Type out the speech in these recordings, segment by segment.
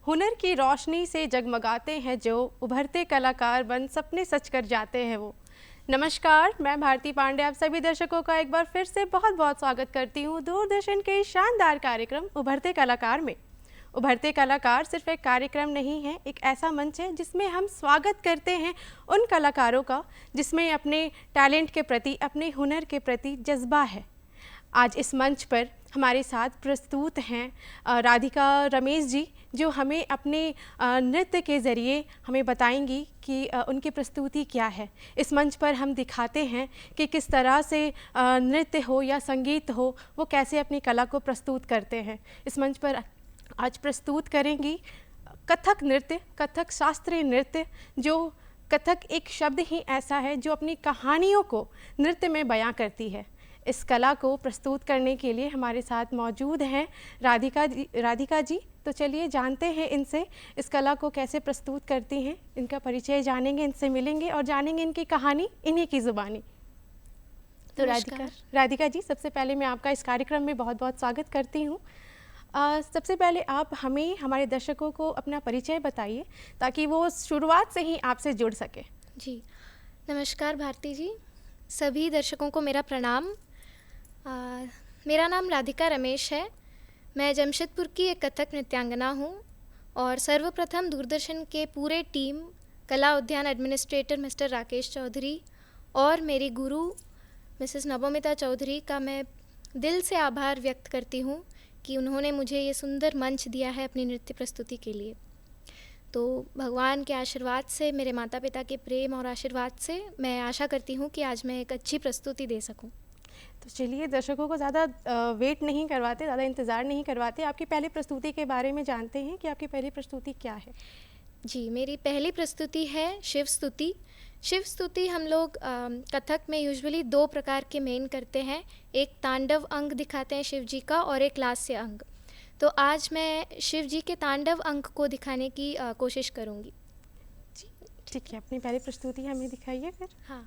हुनर की रोशनी से जगमगाते हैं जो, उभरते कलाकार बन सपने सच कर जाते हैं वो। नमस्कार, मैं भारती पांडे आप सभी दर्शकों का एक बार फिर से बहुत बहुत स्वागत करती हूँ दूरदर्शन के इस शानदार कार्यक्रम उभरते कलाकार में। उभरते कलाकार सिर्फ एक कार्यक्रम नहीं है, एक ऐसा मंच है जिसमें हम स्वागत करते हैं उन कलाकारों का जिसमें अपने टैलेंट के प्रति, अपने हुनर के प्रति जज्बा है। आज इस मंच पर हमारे साथ प्रस्तुत हैं राधिका रमेश जी, जो हमें अपने नृत्य के ज़रिए हमें बताएंगी कि उनकी प्रस्तुति क्या है। इस मंच पर हम दिखाते हैं कि किस तरह से नृत्य हो या संगीत हो, वो कैसे अपनी कला को प्रस्तुत करते हैं। इस मंच पर आज प्रस्तुत करेंगी कथक नृत्य, कथक शास्त्रीय नृत्य। जो कथक एक शब्द ही ऐसा है जो अपनी कहानियों को नृत्य में बयां करती है। इस कला को प्रस्तुत करने के लिए हमारे साथ मौजूद हैं राधिका जी। तो चलिए जानते हैं इनसे इस कला को कैसे प्रस्तुत करती हैं, इनका परिचय जानेंगे, इनसे मिलेंगे और जानेंगे इनकी कहानी इन्हीं की ज़ुबानी। तो राधिका जी, सबसे पहले मैं आपका इस कार्यक्रम में बहुत बहुत स्वागत करती हूँ। सबसे पहले आप हमें, हमारे दर्शकों को अपना परिचय बताइए ताकि वो शुरुआत से ही आपसे जुड़ सके। जी नमस्कार भारती जी, सभी दर्शकों को मेरा प्रणाम। मेरा नाम राधिका रमेश है। मैं जमशेदपुर की एक कथक नृत्यांगना हूँ और सर्वप्रथम दूरदर्शन के पूरे टीम, कला उद्यान एडमिनिस्ट्रेटर मिस्टर राकेश चौधरी और मेरी गुरु मिसेस नवोमिता चौधरी का मैं दिल से आभार व्यक्त करती हूँ कि उन्होंने मुझे ये सुंदर मंच दिया है अपनी नृत्य प्रस्तुति के लिए। तो भगवान के आशीर्वाद से, मेरे माता पिता के प्रेम और आशीर्वाद से मैं आशा करती हूँ कि आज मैं एक अच्छी प्रस्तुति दे सकूँ। तो चलिए, दर्शकों को ज़्यादा वेट नहीं करवाते, ज़्यादा इंतज़ार नहीं करवाते, आपकी पहली प्रस्तुति के बारे में जानते हैं कि आपकी पहली प्रस्तुति क्या है। जी, मेरी पहली प्रस्तुति है शिव स्तुति। शिव स्तुति हम लोग कथक में यूजुअली 2 प्रकार के मेन करते हैं। एक तांडव अंग दिखाते हैं शिव जी का और एक लास्य अंग। तो आज मैं शिव जी के तांडव अंग को दिखाने की कोशिश करूँगी। जी ठीक है, अपनी पहली प्रस्तुति हमें दिखाइए फिर। हाँ।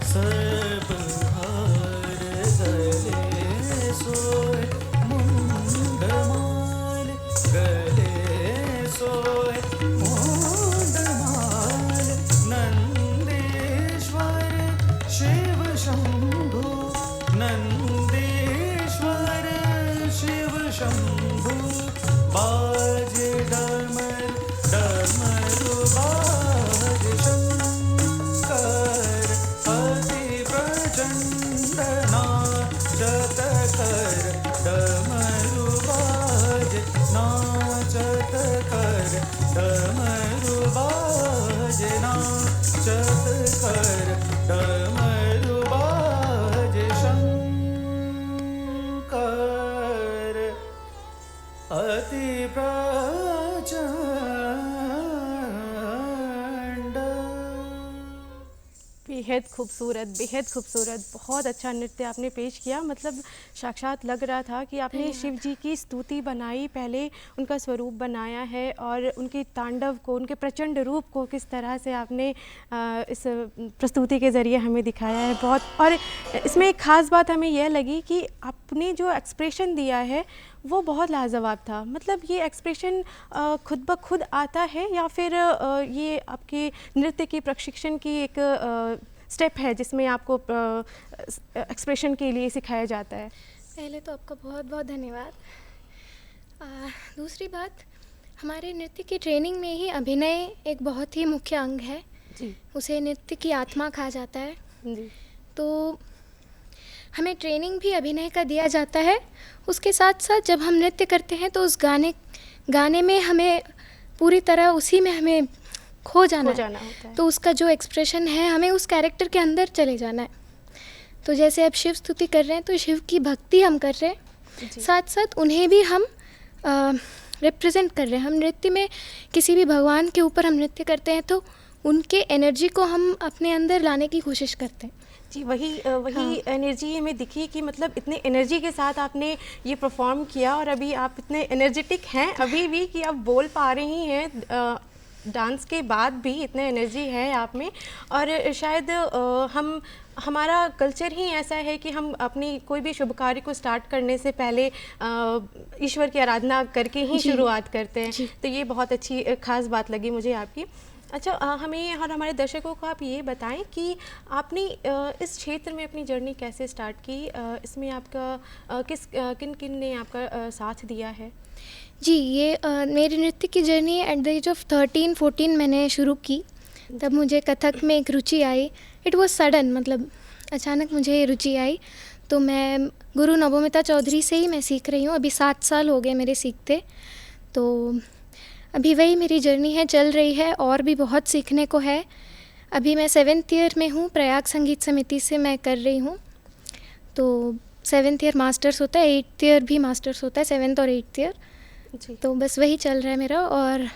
सब हार गए। कर डमरू बाजे शंकर अति प्रचंड। बेहद खूबसूरत, बहुत अच्छा नृत्य आपने पेश किया। मतलब साक्षात लग रहा था कि आपने शिव जी की स्तुति बनाई, पहले उनका स्वरूप बनाया है और उनके तांडव को, उनके प्रचंड रूप को किस तरह से आपने इस प्रस्तुति के ज़रिए हमें दिखाया है बहुत। और इसमें एक ख़ास बात हमें यह लगी कि आपने जो एक्सप्रेशन दिया है वो बहुत लाजवाब था। मतलब ये एक्सप्रेशन खुद ब खुद आता है या फिर ये आपके नृत्य के प्रशिक्षण की एक स्टेप है जिसमें आपको एक्सप्रेशन के लिए सिखाया जाता है? पहले तो आपका बहुत बहुत धन्यवाद। दूसरी बात, हमारे नृत्य की ट्रेनिंग में ही अभिनय एक बहुत ही मुख्य अंग है जी। उसे नृत्य की आत्मा कहा जाता है। जी। तो हमें ट्रेनिंग भी अभिनय का दिया जाता है। उसके साथ साथ जब हम नृत्य करते हैं तो उस गाने में हमें पूरी तरह उसी में हमें खो जाना होता है। है। तो उसका जो एक्सप्रेशन है हमें उस कैरेक्टर के अंदर चले जाना है। तो जैसे अब शिव स्तुति कर रहे हैं तो शिव की भक्ति हम कर रहे हैं, साथ साथ उन्हें भी हम रिप्रेजेंट कर रहे हैं। हम नृत्य में किसी भी भगवान के ऊपर हम नृत्य करते हैं तो उनके एनर्जी को हम अपने अंदर लाने की कोशिश करते हैं। जी, वही एनर्जी हमें दिखी कि मतलब इतने एनर्जी के साथ आपने ये परफॉर्म किया और अभी आप इतने एनर्जेटिक हैं अभी भी कि आप बोल पा रही हैं। डांस के बाद भी इतने एनर्जी है आप में। और शायद हमारा कल्चर ही ऐसा है कि हम अपनी कोई भी शुभ कार्य को स्टार्ट करने से पहले ईश्वर की आराधना करके ही शुरुआत करते हैं। तो ये बहुत अच्छी ख़ास बात लगी मुझे आपकी। अच्छा, हमें और हमारे दर्शकों को आप ये बताएं कि आपने इस क्षेत्र में अपनी जर्नी कैसे स्टार्ट की? इसमें आपका किन किन ने आपका साथ दिया है? जी, ये मेरी नृत्य की journey at the age of 13-14 मैंने शुरू की। तब मुझे कथक में एक रुचि आई। इट वाज सडन, मतलब अचानक मुझे रुचि आई। तो मैं गुरु नवोमिता चौधरी से ही मैं सीख रही हूँ। अभी 7 साल हो गए मेरे सीखते। तो अभी वही मेरी जर्नी है, चल रही है और भी बहुत सीखने को है। अभी मैं 7th ईयर में हूँ, प्रयाग संगीत समिति से मैं कर रही हूँ। तो 7th ईयर मास्टर्स होता है, 8th ईयर भी मास्टर्स होता है, 7th और 8th ईयर। तो बस वही चल रहा है मेरा। और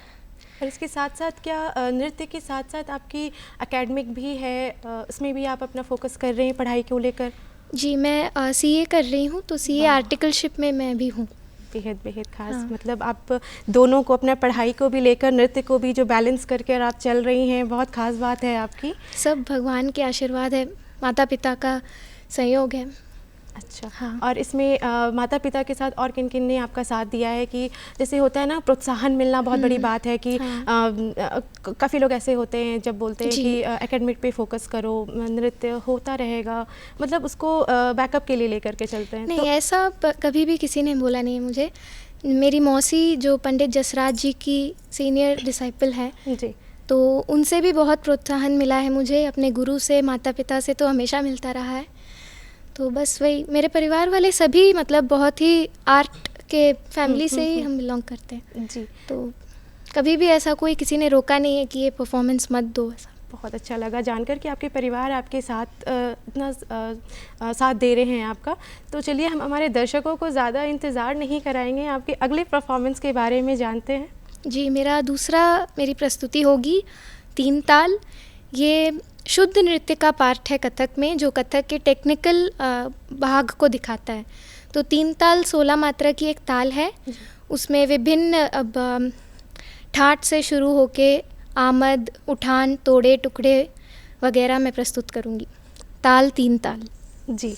इसके साथ साथ क्या नृत्य के साथ साथ आपकी एकेडमिक भी है, इसमें भी आप अपना फोकस कर रहे हैं पढ़ाई को लेकर? जी, मैं सीए कर रही हूँ। तो सीए आर्टिकलशिप में मैं भी हूँ। बेहद खास। हाँ। मतलब आप दोनों को, अपना पढ़ाई को भी लेकर नृत्य को भी जो बैलेंस करके आप चल रही हैं, बहुत खास बात है आपकी। सब भगवान के आशीर्वाद है, माता पिता का सहयोग है। अच्छा। हाँ। और इसमें माता पिता के साथ और किन किन ने आपका साथ दिया है? कि जैसे होता है ना, प्रोत्साहन मिलना बहुत बड़ी बात है कि हाँ। काफ़ी लोग ऐसे होते हैं जब बोलते हैं कि एकेडमिक पे फोकस करो, नृत्य होता रहेगा, मतलब उसको बैकअप के लिए लेकर के चलते हैं। नहीं, तो ऐसा कभी भी किसी ने बोला नहीं है मुझे। मेरी मौसी जो पंडित जसराज जी की सीनियर डिसाइपल है जी, तो उनसे भी बहुत प्रोत्साहन मिला है मुझे। अपने गुरु से, माता पिता से तो हमेशा मिलता रहा है। तो बस वही, मेरे परिवार वाले सभी मतलब बहुत ही आर्ट के फैमिली से ही हम बिलोंग करते हैं जी। तो कभी भी ऐसा कोई किसी ने रोका नहीं है कि ये परफॉर्मेंस मत दो। ऐसा बहुत अच्छा लगा जानकर कि आपके परिवार आपके साथ इतना साथ दे रहे हैं आपका। तो चलिए, हम हमारे दर्शकों को ज़्यादा इंतज़ार नहीं कराएंगे, आपके अगले परफॉर्मेंस के बारे में जानते हैं। जी, मेरी प्रस्तुति होगी 3 ताल। ये शुद्ध नृत्य का पार्ट है कथक में, जो कथक के टेक्निकल भाग को दिखाता है। तो 3 ताल 16 मात्रा की एक ताल है। उसमें विभिन्न ठाट से शुरू होके आमद, उठान, तोड़े, टुकड़े वगैरह मैं प्रस्तुत करूँगी। ताल 3 ताल जी।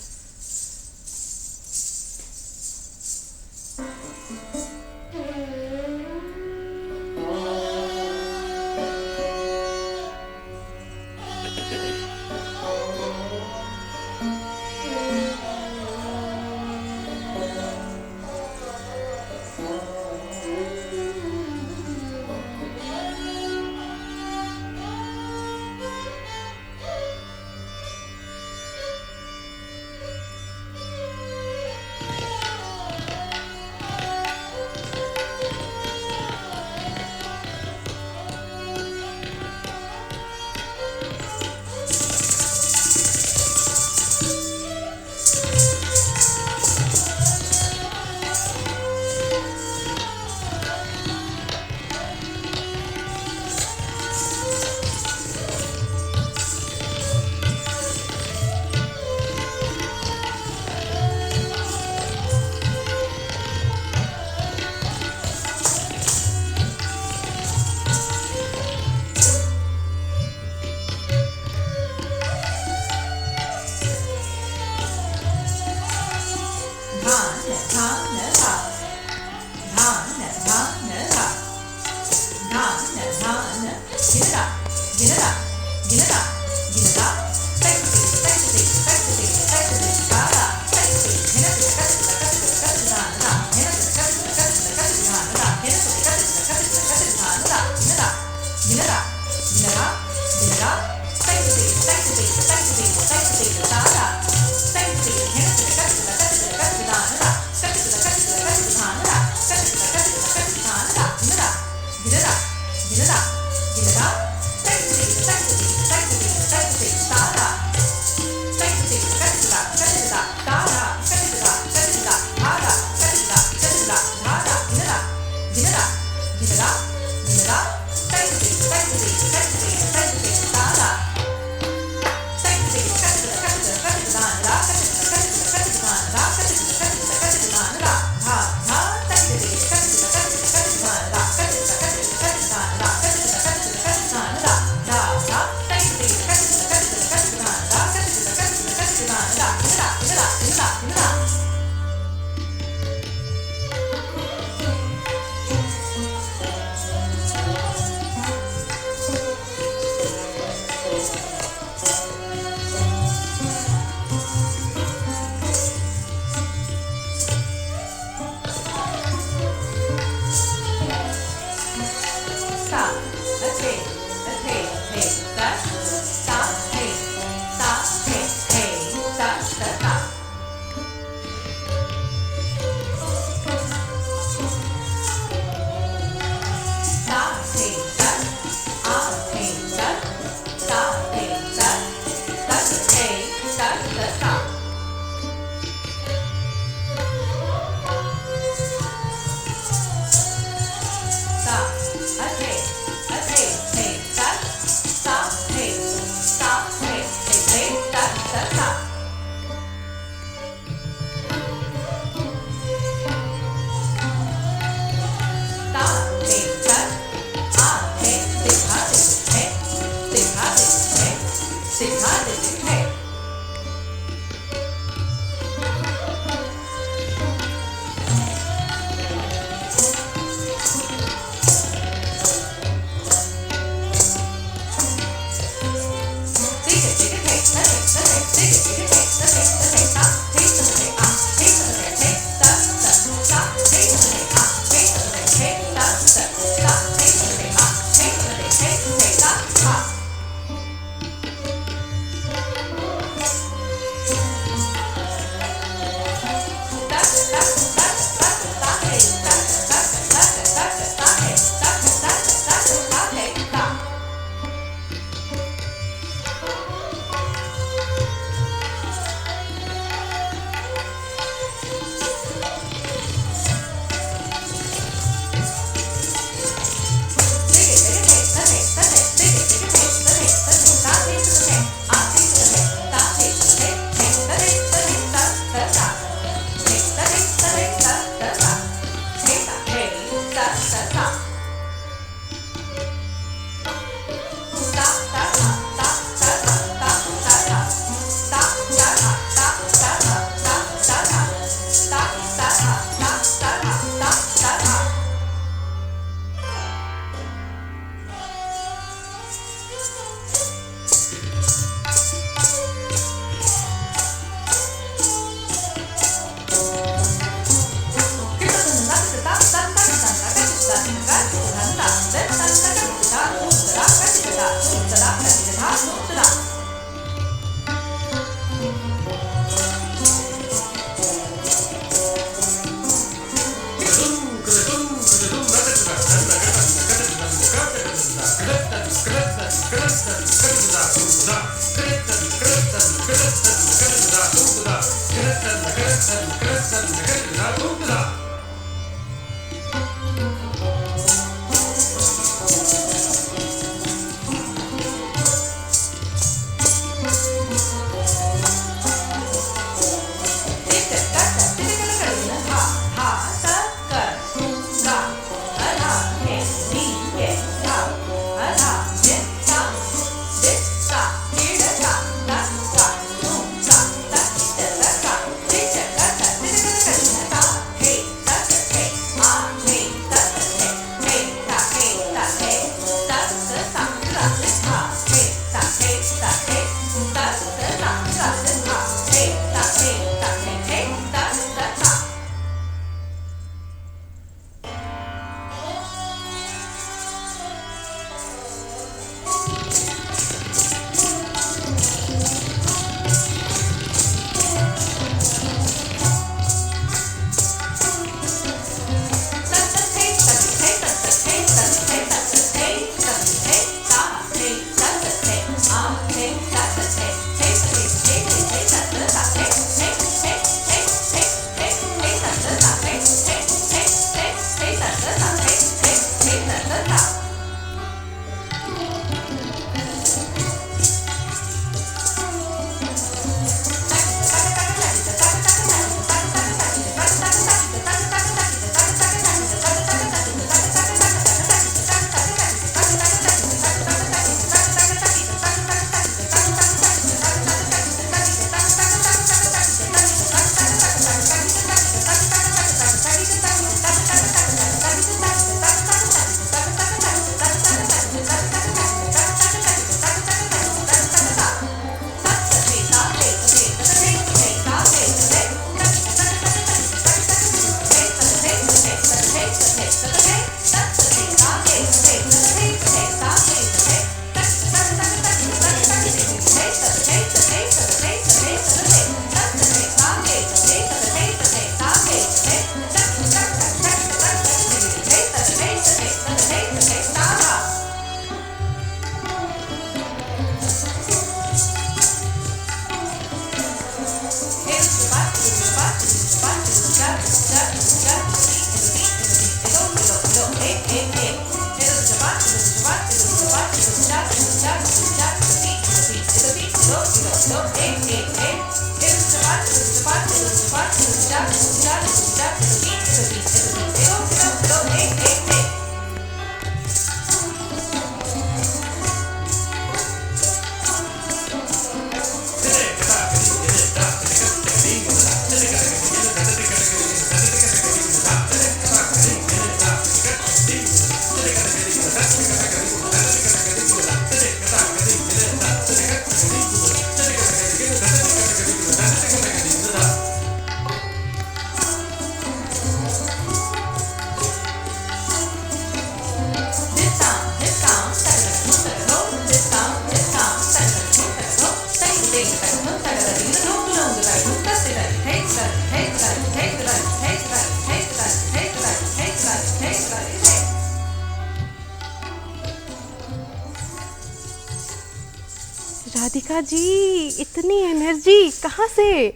राधिका जी, इतनी एनर्जी कहाँ से,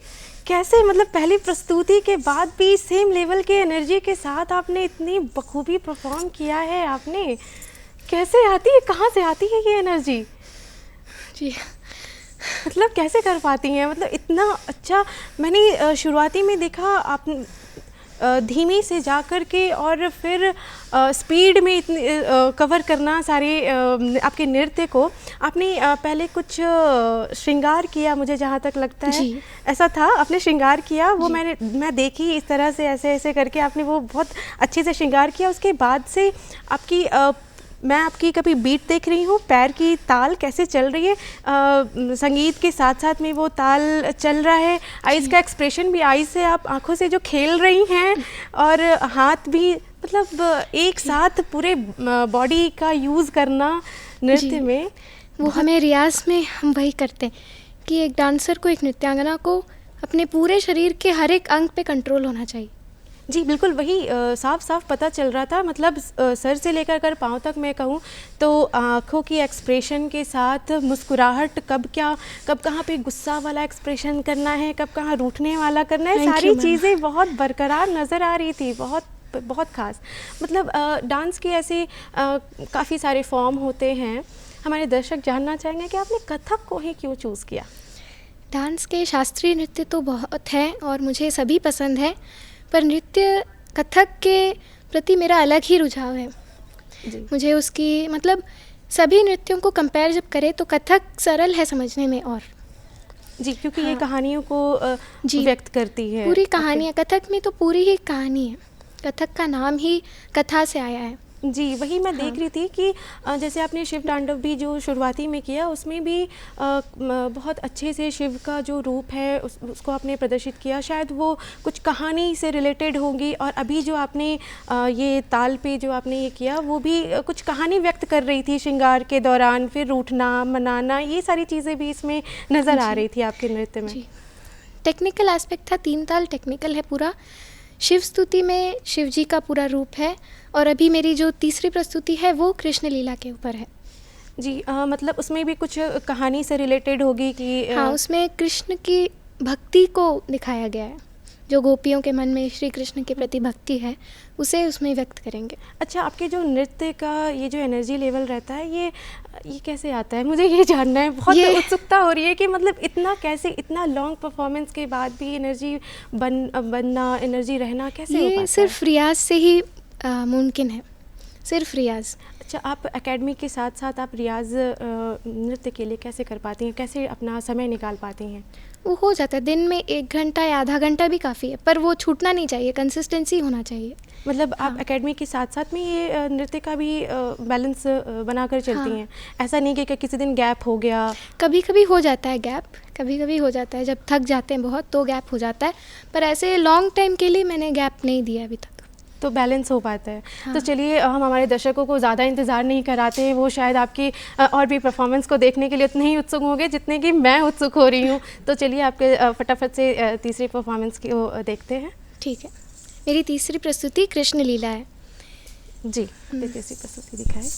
कैसे, मतलब पहली प्रस्तुति के बाद भी सेम लेवल के एनर्जी के साथ आपने इतनी बखूबी परफॉर्म किया है। आपने कैसे आती है, कहाँ से आती है ये एनर्जी जी? मतलब कैसे कर पाती हैं, मतलब इतना अच्छा। मैंने शुरुआती में देखा आप धीमी से जा कर के और फिर स्पीड में इतनी कवर करना सारे आपके नृत्य को। आपने पहले कुछ श्रृंगार किया, मुझे जहाँ तक लगता है जी। ऐसा था, आपने श्रृंगार किया वो मैं देखी इस तरह से ऐसे ऐसे करके आपने वो बहुत अच्छे से श्रृंगार किया। उसके बाद से आपकी मैं आपकी कभी बीट देख रही हूँ, पैर की ताल कैसे चल रही है, संगीत के साथ साथ में वो ताल चल रहा है, आइज़ का एक्सप्रेशन भी, आइज़ से आप आंखों से जो खेल रही हैं और हाथ भी, मतलब एक साथ पूरे बॉडी का यूज़ करना नृत्य में। वो हमें रियाज में हम वही करते हैं कि एक डांसर को, एक नृत्यांगना को अपने पूरे शरीर के हर एक अंग पे कंट्रोल होना चाहिए। जी बिल्कुल, वही साफ साफ पता चल रहा था। मतलब सर से लेकर कर पाँव तक मैं कहूँ तो आँखों की एक्सप्रेशन के साथ मुस्कुराहट, कब कहाँ पे गुस्सा वाला एक्सप्रेशन करना है, कब कहाँ रूठने वाला करना है, सारी चीज़ें बहुत बरकरार नज़र आ रही थी, बहुत खास। मतलब डांस के ऐसे काफ़ी सारे फॉर्म होते हैं, हमारे दर्शक जानना चाहेंगे कि आपने कथक को ही क्यों चूज़ किया? डांस के शास्त्रीय नृत्य तो बहुत हैं और मुझे सभी पसंद है, पर नृत्य कथक के प्रति मेरा अलग ही रुझाव है जी। मुझे उसकी, मतलब सभी नृत्यों को कंपेयर जब करें तो कथक सरल है समझने में। और जी, क्योंकि ये कहानियों को जी, व्यक्त करती है, पूरी कहानियाँ, कथक में तो पूरी ही कहानी है, कथक का नाम ही कथा से आया है। जी, वही मैं देख रही थी कि जैसे आपने शिव तांडव भी जो शुरुआती में किया, उसमें भी बहुत अच्छे से शिव का जो रूप है उसको आपने प्रदर्शित किया। शायद वो कुछ कहानी से रिलेटेड होंगी, और अभी जो आपने ये ताल पे जो आपने ये किया वो भी कुछ कहानी व्यक्त कर रही थी श्रृंगार के दौरान, फिर रूठना मनाना, ये सारी चीज़ें भी इसमें नज़र आ रही थी आपके नृत्य में। जी, टेक्निकल एस्पेक्ट था, 3 ताल टेक्निकल है पूरा। शिव स्तुति में शिव जी का पूरा रूप है, और अभी मेरी जो तीसरी प्रस्तुति है वो कृष्ण लीला के ऊपर है। जी, मतलब उसमें भी कुछ कहानी से रिलेटेड होगी कि हाँ, उसमें कृष्ण की भक्ति को दिखाया गया है, जो गोपियों के मन में श्री कृष्ण के प्रति भक्ति है उसे उसमें व्यक्त करेंगे। अच्छा, आपके जो नृत्य का ये जो एनर्जी लेवल रहता है, ये कैसे आता है, मुझे ये जानना है, बहुत उत्सुकता हो रही है कि मतलब इतना कैसे, इतना लॉन्ग परफॉर्मेंस के बाद भी एनर्जी बनना, एनर्जी रहना कैसे हो पाता है? ये सिर्फ रियाज से ही मुमकिन है, सिर्फ रियाज। अच्छा, आप एकेडमी के साथ साथ आप रियाज नृत्य के लिए कैसे कर पाती हैं, कैसे अपना समय निकाल पाती हैं? वो हो जाता है, दिन में 1 घंटा या आधा घंटा भी काफ़ी है, पर वो छूटना नहीं चाहिए, कंसिस्टेंसी होना चाहिए। मतलब आप एकेडमी के साथ साथ में ये नृत्य का भी बैलेंस बनाकर चलती हैं? ऐसा नहीं कि किसी दिन गैप हो गया? कभी कभी हो जाता है गैप, कभी कभी हो जाता है, जब थक जाते हैं बहुत तो गैप हो जाता है, पर ऐसे लॉन्ग टाइम के लिए मैंने गैप नहीं दिया अभी तक, तो बैलेंस हो पाता है। हाँ। तो चलिए, हम हमारे दर्शकों को ज़्यादा इंतज़ार नहीं कराते हैं, वो शायद आपकी और भी परफॉर्मेंस को देखने के लिए उतने ही उत्सुक होंगे जितने कि मैं उत्सुक हो रही हूँ। तो चलिए, आपके फटाफट से तीसरी परफॉर्मेंस को देखते हैं। ठीक है, मेरी तीसरी प्रस्तुति कृष्ण लीला है। जी, तीसरी प्रस्तुति दिखाएं।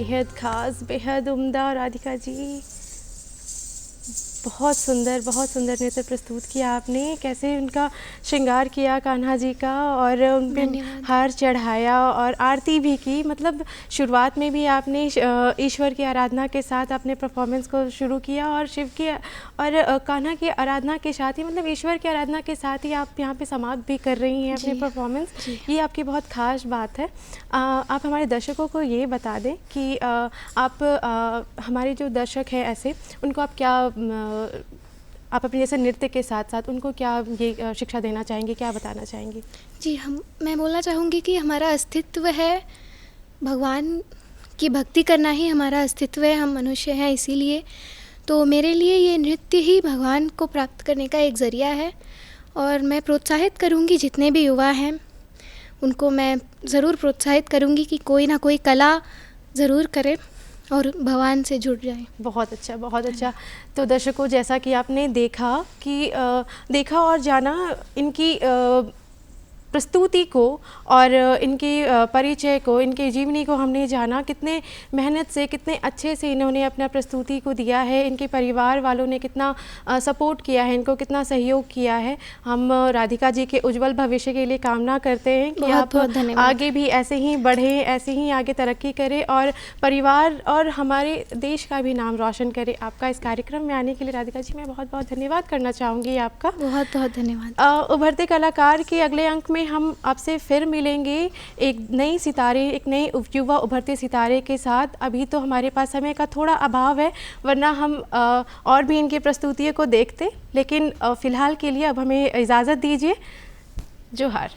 बेहद ख़ास, बेहद उम्दा राधिका जी। बहुत सुंदर नृत्य प्रस्तुत किया आपने। कैसे उनका श्रृंगार किया कान्हा जी का और उन पे हार चढ़ाया और आरती भी की। मतलब शुरुआत में भी आपने ईश्वर की आराधना के साथ अपने परफॉर्मेंस को शुरू किया और शिव की और कान्हा की आराधना के साथ ही, मतलब ईश्वर की आराधना के साथ ही आप यहाँ पे समाप्त भी कर रही हैं अपनी परफॉर्मेंस। ये आपकी बहुत ख़ास बात है। आप हमारे दर्शकों को ये बता दें कि आप हमारे जो दर्शक हैं ऐसे, उनको आप क्या आप अपने जैसे नृत्य के साथ साथ उनको क्या ये शिक्षा देना चाहेंगे, क्या बताना चाहेंगी? जी, मैं बोलना चाहूँगी कि हमारा अस्तित्व है, भगवान की भक्ति करना ही हमारा अस्तित्व है, हम मनुष्य हैं इसीलिए। तो मेरे लिए ये नृत्य ही भगवान को प्राप्त करने का एक ज़रिया है और मैं प्रोत्साहित करूँगी जितने भी युवा हैं उनको मैं ज़रूर प्रोत्साहित करूँगी कि कोई ना कोई कला ज़रूर करें और भगवान से जुड़ जाए। बहुत अच्छा। तो दर्शकों, जैसा कि आपने देखा और जाना इनकी प्रस्तुति को और इनकी परिचय को, इनके जीवनी को हमने जाना। कितने मेहनत से, कितने अच्छे से इन्होंने अपना प्रस्तुति को दिया है। इनके परिवार वालों ने कितना सपोर्ट किया है, इनको कितना सहयोग किया है। हम राधिका जी के उज्जवल भविष्य के लिए कामना करते हैं कि आप आगे भी ऐसे ही बढ़ें, ऐसे ही आगे तरक्की करें और परिवार और हमारे देश का भी नाम रोशन करें। आपका इस कार्यक्रम में आने के लिए राधिका जी मैं बहुत बहुत धन्यवाद करना चाहूँगी आपका। बहुत बहुत धन्यवाद। उभरते कलाकार के अगले अंक में हम आपसे फिर मिलेंगे एक नई सितारे, एक नए युवा उभरते सितारे के साथ। अभी तो हमारे पास समय का थोड़ा अभाव है, वरना हम और भी इनकी प्रस्तुतियों को देखते, लेकिन फ़िलहाल के लिए अब हमें इजाज़त दीजिए। जोहार।